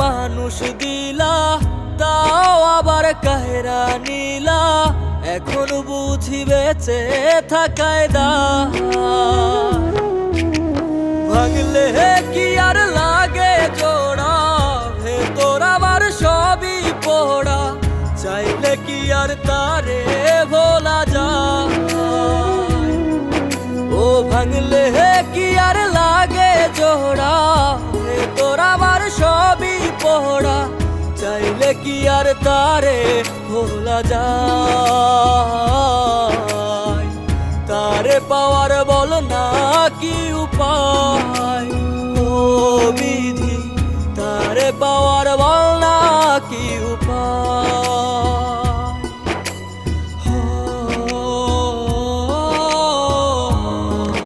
মানুষ দিলা, তাও আবার কাহেরা নিলা। এখন বুঝি বেঁচে থাকায় দা, ভাঙলে কি আর লাগে জোড়া, ভেতর আমার সবই পোড়া। চাইলে কি আর তারে ভোলা যায়? ও ভাঙলে কি আর লাগে জোড়া, ভেতর আমার সবই পোড়া। চাইলে কি আর তারে ভোলা যায়? তারে পাওয়ার বল না কি উপায়? ও বিধি, তারে পাওয়ার বল